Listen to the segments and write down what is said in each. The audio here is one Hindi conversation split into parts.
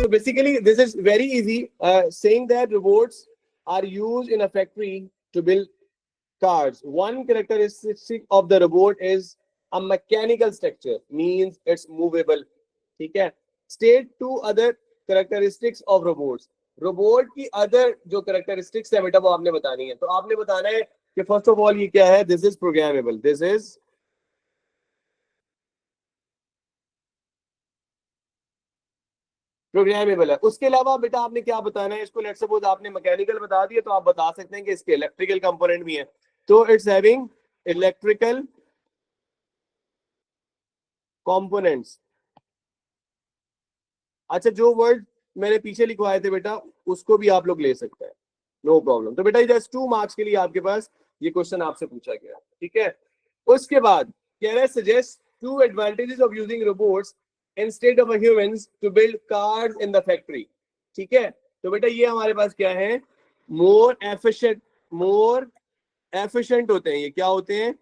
So basically, this is very easy. Saying that robots are used in a factory to build cars. One characteristic of the robot is a mechanical structure, means it's movable. ठीक है? State two other characteristics of robots. Robot की अदर जो कैरेक्टरिस्टिक्स है बेटा वो आपने बतानी है. तो आपने बताना है कि फर्स्ट ऑफ ऑल ये क्या है. This is programmable. This is programmable है. उसके अलावा बेटा आपने क्या बताना है इसको. लेट्स सपोज आपने मैकेनिकल बता दिया तो आप बता सकते हैं कि इसके इलेक्ट्रिकल कंपोनेंट भी है. तो इट्स हैविंग इलेक्ट्रिकल कंपोनेंट्स. अच्छा, जो वर्ड मैंने पीछे लिखवाए थे बेटा उसको भी आप लोग ले सकते हैं, नो प्रॉब्लम. तो बेटा जस्ट 2 मार्क्स के लिए आपके पास ये क्वेश्चन आपसे पूछा गया. ठीक है. उसके बाद कह रहे हैं suggest 2 advantages of using robots instead of humans to build cars in the factory. ठीक है. तो बेटा ये हमारे पास क्या है, मोर एफिशिएंट होते हैं. ये क्या होते हैं,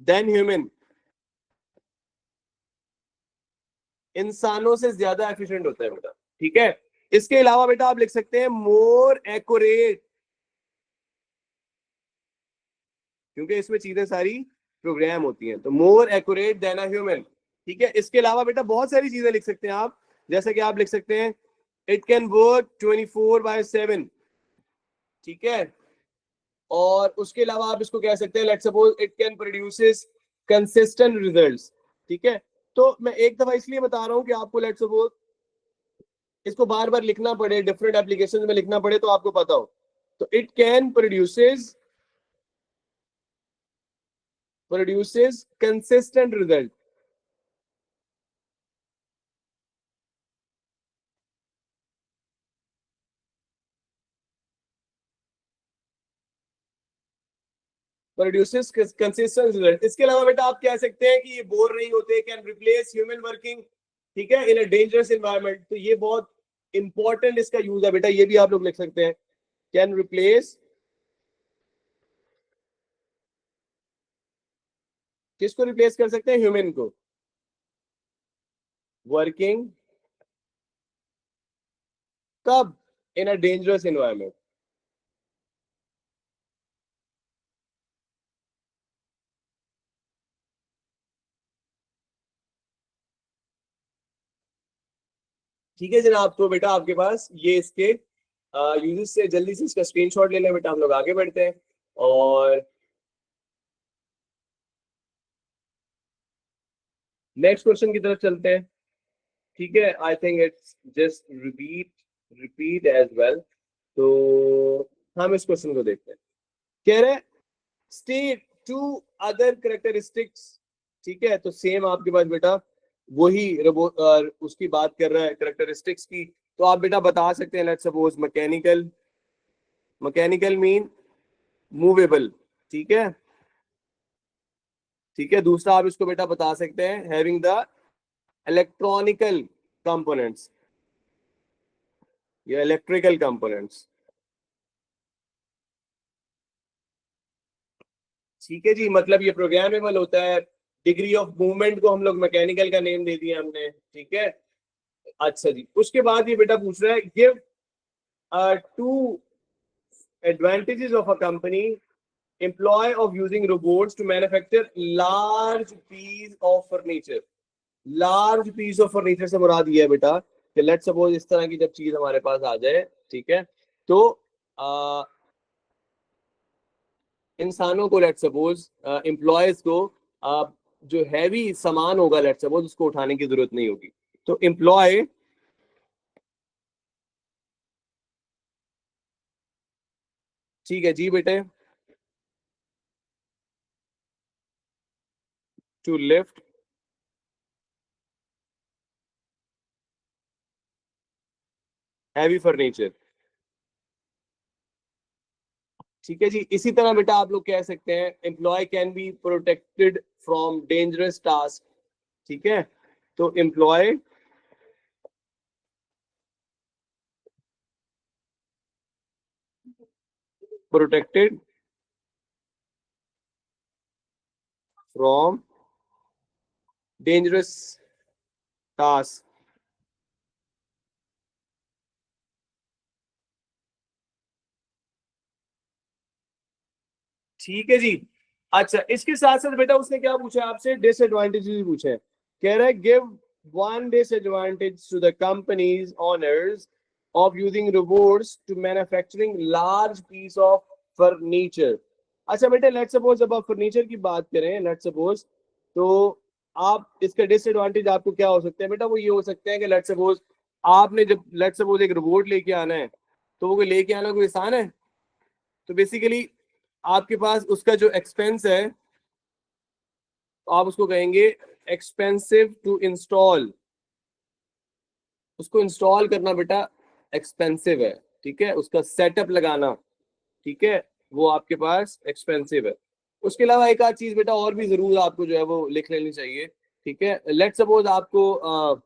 देन ह्यूमन. इंसानों से ज्यादा एफिशिएंट होता है बेटा. ठीक है. इसके अलावा बेटा आप लिख सकते हैं मोर एक्यूरेट, क्योंकि इसमें चीजें सारी प्रोग्राम होती हैं. तो more accurate then a human. ठीक है. इसके अलावा बेटा बहुत सारी चीजें लिख सकते हैं आप. जैसे कि आप लिख सकते हैं इट कैन वर्क 24/7. ठीक है. और उसके अलावा आप इसको कह सकते हैं let's suppose it can produces consistent results. ठीक है. तो मैं एक दफा इसलिए बता रहा हूं कि आपको लेट्स सपोज इसको बार बार लिखना पड़े, डिफरेंट एप्लीकेशन में लिखना पड़े, तो आपको पता हो. तो it can produces consistent result. Produces consistent result. इसके अलावा बेटा आप कह सकते हैं कि ये बोर नहीं होते, कैन रिप्लेस ह्यूमन वर्किंग. ठीक है. इन अ डेंजरस एनवायरनमेंट. तो ये बहुत इंपॉर्टेंट इसका यूज है बेटा, ये भी आप लोग लिख सकते हैं. कैन रिप्लेस, किसको रिप्लेस कर सकते हैं, ह्यूमन को, वर्किंग कब, इन अ डेंजरस एनवायरनमेंट. ठीक है जनाब. तो बेटा आपके पास ये इसके यूजेस से जल्दी से इसका स्क्रीनशॉट ले लें बेटा. हम लोग आगे बढ़ते हैं और नेक्स्ट क्वेश्चन की तरफ चलते हैं. ठीक है. I think it's just repeat as well. तो हम इस क्वेश्चन को देखते हैं. कह रहे स्टेट 2 अदर करेक्टरिस्टिक्स. ठीक है. तो सेम आपके पास बेटा वही रोबोट उसकी बात कर रहा है करेक्टरिस्टिक्स की. तो आप बेटा बता सकते हैं let's suppose mechanical mean movable. ठीक है. ठीक है. दूसरा आप इसको बेटा बता सकते हैं हैविंग द इलेक्ट्रॉनिकल कंपोनेंट्स या इलेक्ट्रिकल कंपोनेंट्स. ठीक है जी. मतलब ये प्रोग्रामेबल होता है. डिग्री ऑफ मूवमेंट को हम लोग मैकेनिकल का नेम दे दिया हमने. ठीक है. अच्छा जी. उसके बाद ये बेटा पूछ रहा है give 2 advantages of a company employ of using robots to manufacture large piece of furniture. Large piece of furniture से मुराद ये है बेटा कि लेट्स सपोज इस तरह की जब चीज हमारे पास आ जाए. ठीक है. तो इंसानों को लेट्स सपोज एम्प्लॉयज को जो हैवी सामान होगा लेट्स सपोज उसको उठाने की जरूरत नहीं होगी. तो एम्प्लॉय ठीक है जी बेटे टू लिफ्ट हैवी फर्नीचर. ठीक है जी. इसी तरह बेटा आप लोग कह सकते हैं employ can be protected from dangerous task. ठीक है. तो employ protected from dangerous task. ठीक है जी। अच्छा, इसके साथ साथ बेटा उसने क्या पूछा आपसे, डिसएडवांटेजेस भी पूछे हैं। कह रहा है give one disadvantage to the companies owners of using robots to manufacturing large piece of furniture. अच्छा बेटा, लेट्स सपोज जब आप फर्नीचर की बात करें, लेट्स सपोज, तो आप इसका डिसएडवांटेज आपको क्या हो सकते हैं बेटा, वो ये हो सकते हैं कि लेट्स सपोज आपने जब लेट्स सपोज एक रोबोट लेके आना है, तो वो लेके आना कोई आसान है? तो बेसिकली आपके पास उसका जो एक्सपेंस है, तो आप उसको कहेंगे एक्सपेंसिव टू इंस्टॉल। उसको इंस्टॉल करना बेटा एक्सपेंसिव है, ठीक है, उसका सेटअप लगाना, ठीक है, वो आपके पास एक्सपेंसिव है। उसके अलावा एक आध चीज बेटा और भी जरूर आपको जो है वो लिख लेनी चाहिए, ठीक है। लेट सपोज आपको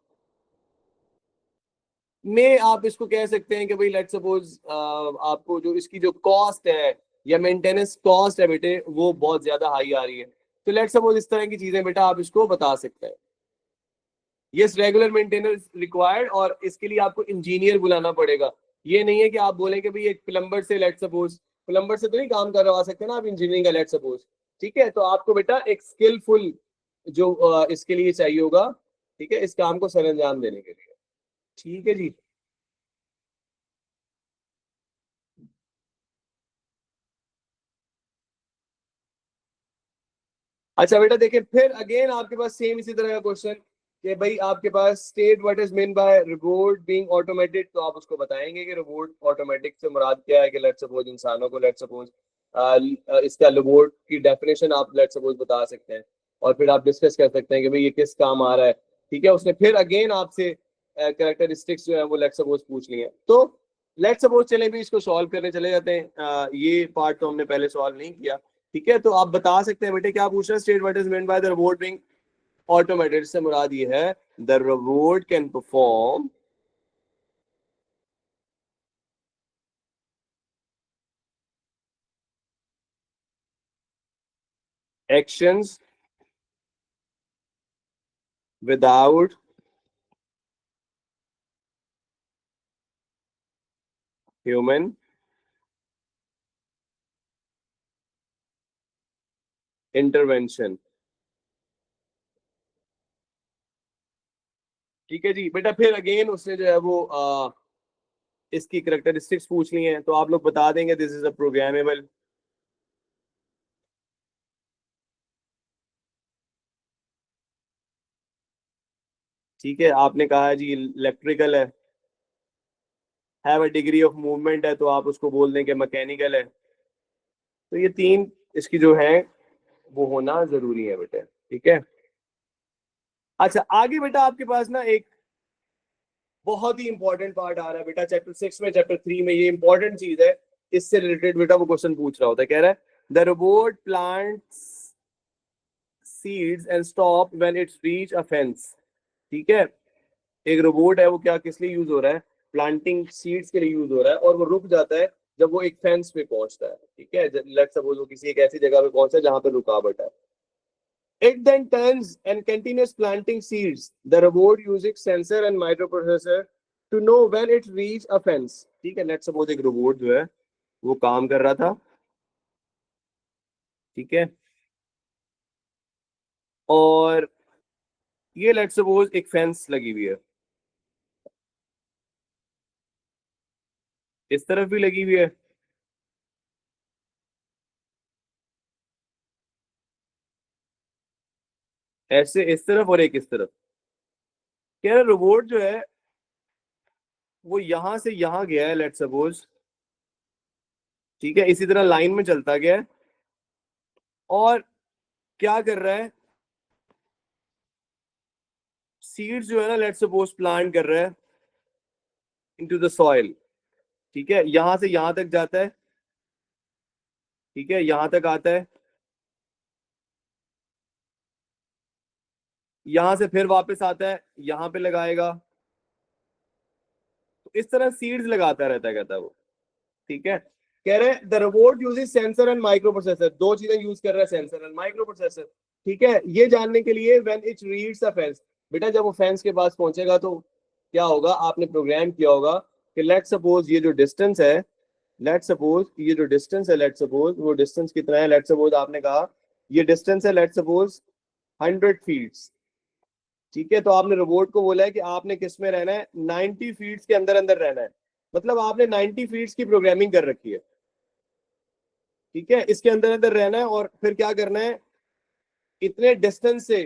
में आप इसको कह सकते हैं कि भाई लेट सपोज आपको जो इसकी जो कॉस्ट है या मेंटेनेंस कॉस्ट है बेटे, वो बहुत ज्यादा हाई आ रही है। तो लेट सपोज इस तरह की चीजें बेटा आप इसको बता सकते हैं। यस, रेगुलर मेंटेनेंस रिक्वायर्ड, और इसके लिए आपको इंजीनियर बुलाना पड़ेगा। ये नहीं है कि आप बोलेंगे भाई एक प्लम्बर से, लेट सपोज प्लम्बर से तो नहीं काम करवा सकते ना आप इंजीनियरिंग का, लेट सपोज, ठीक है। तो आपको बेटा एक स्किलफुल जो इसके लिए चाहिए होगा, ठीक है, इस काम को सर अंजाम देने के लिए। ठीक है जी। अच्छा बेटा देखिए, फिर अगेन आपके पास सेम इसी तरह का क्वेश्चन कि भाई आपके पास state what is mean by robot being automated. तो आप उसको बताएंगे कि रोबोट ऑटोमेटिक से मुराद क्या है, कि लेट सपोज इंसानों को लेट सपोज इसका रोबोट की डेफिनेशन आप लेट सपोज बता सकते हैं, और फिर आप डिस्कस कर सकते हैं कि भाई ये किस काम आ रहा है, ठीक है। उसने फिर अगेन आपसे कैरेक्टरिस्टिक्स जो है वो लेट सपोज पूछ ली है। तो लेट सपोज चले भी इसको सॉल्व करने चले जाते हैं। ये पार्ट तो हमने पहले सॉल्व नहीं किया, ठीक है। तो आप बता सकते हैं बेटे क्या पूछ रहे हैं, state what is meant by the robot being automated से मुराद ये है the robot can perform actions without human intervention. ठीक है जी बेटा, फिर अगेन उसने जो है वो इसकी करेक्टरिस्टिक्स पूछ ली हैं, तो आप लोग बता देंगे दिस इज अ प्रोग्रामेबल। ठीक है, आपने कहा है जी इलेक्ट्रिकल है, have a degree of movement है, तो आप उसको बोल दें कि मैकेनिकल है। तो ये तीन इसकी जो है वो होना जरूरी है बेटे, ठीक है। अच्छा आगे बेटा आपके पास ना एक बहुत ही इंपॉर्टेंट पार्ट आ रहा है बेटा, चैप्टर 6 में, चैप्टर 3 में, ये इंपॉर्टेंट चीज है। इससे रिलेटेड बेटा वो क्वेश्चन पूछ रहा होता है, कह रहा है the robot plants seeds and stop when it's reach a fence. ठीक है, एक रोबोट है, वो क्या किस लिए यूज हो रहा है, प्लांटिंग सीड्स के लिए यूज हो रहा है, और वो रुक जाता है जब वो एक फेंस पे पहुंचता है, ठीक है। लेट्स सपोज वो किसी एक ऐसी जगह पे पहुंचा है जहां पे रुकावट है। It then turns and continues planting seeds. The robot using sensor and microprocessor to know when it reach a fence. ठीक है, लेट्स सपोज एक रोबोट जो है वो काम कर रहा था, ठीक है, और ये लेट्स सपोज एक फेंस लगी हुई है, इस तरफ भी लगी हुई है, ऐसे इस तरफ और एक इस तरफ। कह रहा रोबोट जो है वो यहां से यहां गया है लेट्स सपोज, ठीक है, इसी तरह लाइन में चलता गया है, और क्या कर रहा है, सीड्स जो है ना लेट्स सपोज प्लांट कर रहा है इनटू द सॉइल। ठीक है, यहां से यहां तक जाता है, ठीक है, यहां तक आता है, यहां से फिर वापस आता है, यहां पे लगाएगा, तो इस तरह सीड्स लगाता रहता है, कहता है वो। ठीक है, कह रहे the robot uses sensor and micro processor, दो चीजें यूज कर रहा है, सेंसर एंड माइक्रो प्रोसेसर। ठीक है, ये जानने के लिए when it reads a fence, बेटा जब वो फेंस के पास पहुंचेगा तो क्या होगा, आपने प्रोग्राम किया होगा कि लेट सपोज ये जो डिस्टेंस है, लेट सपोज ये जो डिस्टेंस है, लेट सपोज वो डिस्टेंस कितना है, लेट सपोज आपने कहा ये डिस्टेंस है, लेट सपोज 100 फीट। ठीक है, तो आपने रोबोट को बोला है कि आपने किस में रहना है, 90 फीट के अंदर अंदर रहना है, मतलब आपने 90 फीट की प्रोग्रामिंग कर रखी है। ठीक है, इसके अंदर अंदर रहना है और फिर क्या करना है, इतने डिस्टेंस से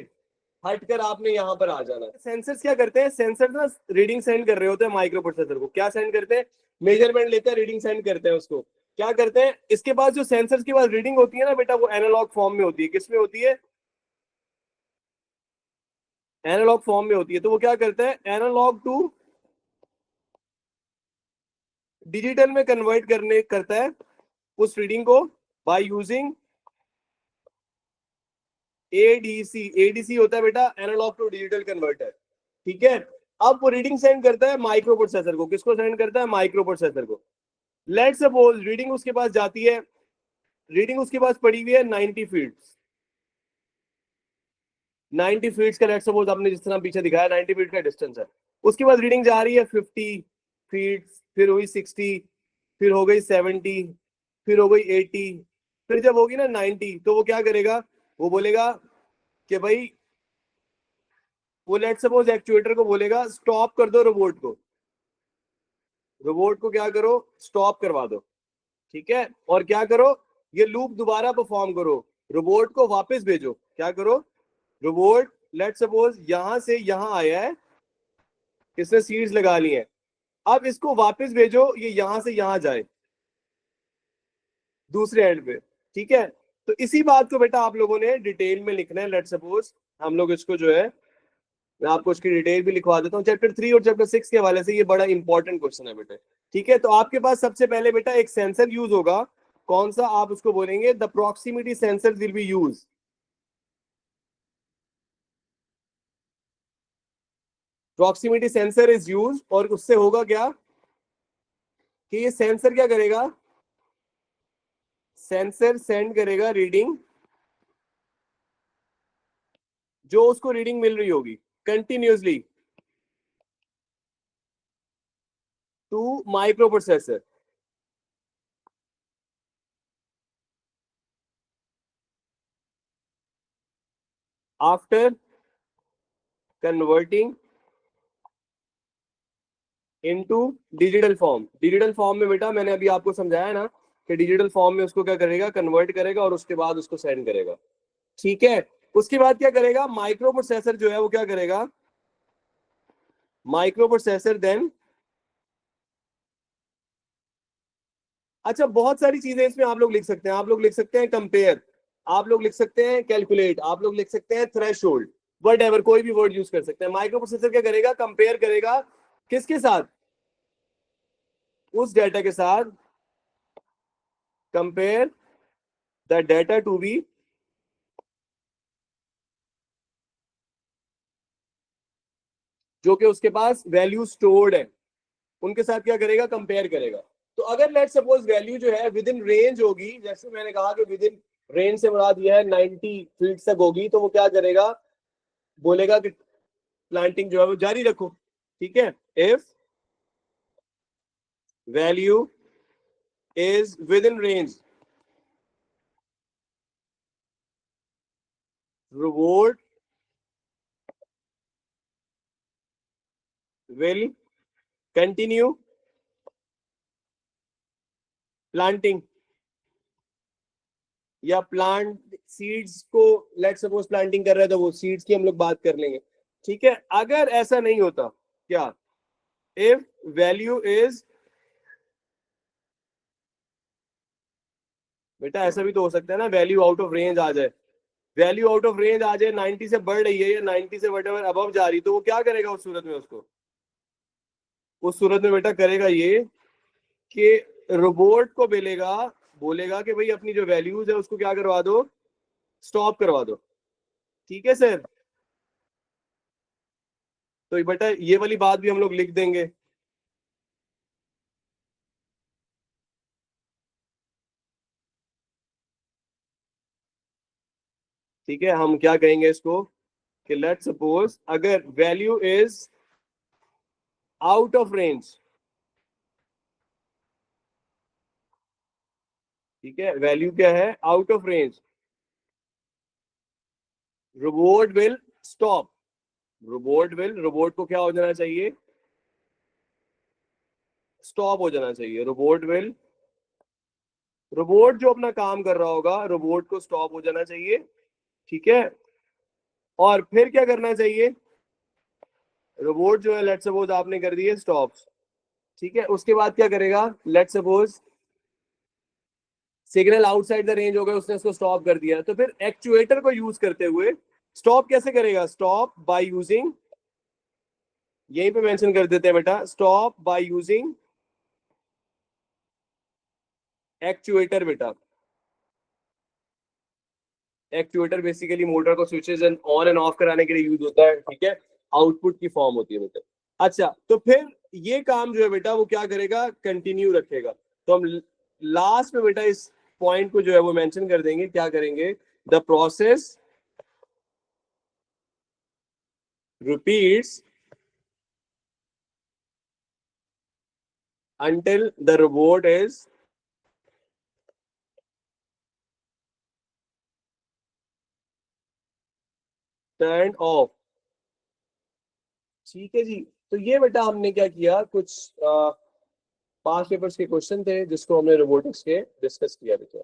हटकर आपने यहां पर आ जाना है। सेंसर्स क्या करते हैं, सेंसर ना रीडिंग सेंड कर रहे होते हैं माइक्रो प्रोसेसर को, क्या सेंड करते हैं, मेजरमेंट लेते हैं, रीडिंग सेंड करते हैं उसको। क्या करते हैं, इसके पास जो सेंसर्स के पास रीडिंग होती है ना बेटा, वो एनालॉग फॉर्म में होती है, किस में होती है, एनालॉग फॉर्म में होती है। तो वो क्या करता है, एनालॉग टू डिजिटल में कन्वर्ट करने करता है उस रीडिंग को बाय यूजिंग एडीसी। एडीसी होता है बेटा एनालॉग टू डिजिटल कन्वर्टर। ठीक है, अब वो रीडिंग सेंड करता है माइक्रो प्रोसेसर को, किसको सेंड करता है, माइक्रो प्रोसेसर को। लेट सपोज रीडिंग उसके पास जाती है, रीडिंग उसके पास पड़ी हुई है 90 फीट, 90 फीट का लेट सपोज आपने जिस तरह पीछे दिखाया 90 फीट का डिस्टेंस है। उसके बाद रीडिंग जा रही है 50 फीट, फिर हुई 60, फिर हो गई 70, फिर हो गई 80, फिर जब होगी ना 90, तो वो क्या करेगा, वो बोलेगा कि भाई, वो लेट सपोज एक्चुएटर को बोलेगा स्टॉप कर दो रोबोट को, रोबोट को क्या करो, स्टॉप करवा दो। ठीक है, और क्या करो, ये लूप दोबारा परफॉर्म करो, रोबोट को वापस भेजो, क्या करो, रोबोट लेट सपोज यहां से यहां आया है, इसने सीड्स लगा ली है, अब इसको वापस भेजो, ये यहां से यहां जाए दूसरे एंड पे। ठीक है, तो इसी बात को बेटा आप लोगों ने डिटेल में लिखना है। लेट सपोज हम लोग इसको जो है, मैं आपको इसकी डिटेल भी लिखवा देता हूँ, चैप्टर 3 और चैप्टर 6 के हवाले से, ये बड़ा इंपॉर्टेंट क्वेश्चन है बेटा। ठीक है, तो आपके पास सबसे पहले बेटा एक सेंसर यूज होगा, कौन सा, आप उसको बोलेंगे the proximity sensor will be use. Proximity sensor is use, और उससे होगा क्या कि ये सेंसर क्या करेगा, सेंसर सेंड करेगा रीडिंग, जो उसको रीडिंग मिल रही होगी continuously to microprocessor. After converting into digital form, digital form में बेटा मैंने अभी आपको समझाया ना कि डिजिटल फॉर्म में उसको क्या करेगा, कन्वर्ट करेगा और उसके बाद उसको सेंड करेगा। ठीक है, उसके बाद क्या करेगा, माइक्रो प्रोसेसर जो है वो क्या करेगा, माइक्रो प्रोसेसर देन, अच्छा बहुत सारी चीजें इसमें आप लोग लिख सकते हैं, आप लोग लिख सकते हैं कंपेयर, आप लोग लिख सकते हैं कैलकुलेट, आप लोग लिख सकते हैं थ्रेश होल्ड, वट एवर, कोई भी वर्ड यूज कर सकते हैं। माइक्रो प्रोसेसर क्या करेगा, कंपेयर करेगा किसके साथ, उस डेटा के साथ, compare the data to be, जो कि उसके पास वैल्यू स्टोर्ड है, उनके साथ क्या करेगा, कंपेयर करेगा। तो अगर लेट सपोज वैल्यू जो है विद इन रेंज होगी, जैसे मैंने कहा कि विद इन रेंज से मुराद यह है 90 फीट तक होगी, तो वो क्या करेगा, बोलेगा कि प्लांटिंग जो है वो जारी रखो। ठीक है, if value is with in range, reward will continue planting, या प्लांट सीड्स को, लेट सपोज प्लांटिंग कर रहे हैं तो वो सीड्स की हम लोग बात कर लेंगे। ठीक है, अगर ऐसा नहीं होता, क्या, इफ वैल्यू इज, बेटा ऐसा भी तो हो सकता है ना, वैल्यू आउट ऑफ रेंज आ जाए, वैल्यू आउट ऑफ रेंज आ जाए, 90 से बढ़ रही है या 90 से वट एवर अबव जा रही, तो वो क्या करेगा उस सूरत में, उसको उस सूरत में बेटा करेगा ये कि रोबोट को बोलेगा, बोलेगा कि भाई अपनी जो वैल्यूज है उसको क्या करवा दो, स्टॉप करवा दो। ठीक है सर, तो बेटा ये वाली बात भी हम लोग लिख देंगे। ठीक है, हम क्या कहेंगे इसको कि लेट्स सपोज अगर value is out of range, ठीक है, वैल्यू क्या है, out of range, robot will stop, robot को क्या हो जाना चाहिए, स्टॉप हो जाना चाहिए, रोबोट जो अपना काम कर रहा होगा रोबोट को स्टॉप हो जाना चाहिए, ठीक है। और फिर क्या करना चाहिए, रोबोट जो है लेट्स सपोज आपने कर दिए स्टॉप, ठीक है, उसके बाद क्या करेगा, let's suppose signal outside the range हो गया, उसने उसको स्टॉप कर दिया, तो फिर एक्चुएटर को यूज करते हुए स्टॉप कैसे करेगा, स्टॉप बाय यूजिंग, यहीं पे मेंशन कर देते हैं बेटा, स्टॉप बाय यूजिंग एक्चुएटर बेटा। एक्चुएटर बेसिकली मोटर को स्विचेस ऑन एंड ऑफ कराने के लिए यूज होता है, ठीक है, आउटपुट की फॉर्म होती है बेटा। अच्छा, तो फिर ये काम जो है बेटा वो क्या करेगा, कंटिन्यू रखेगा। तो हम लास्ट में बेटा इस पॉइंट को जो है वो मेंशन कर देंगे, क्या करेंगे, the process repeats until the robot is turned off। ठीक है जी, तो ये बेटा हमने क्या किया, कुछ 5 पेपर्स के क्वेश्चन थे जिसको हमने रोबोटिक्स के डिस्कस किया बेटा।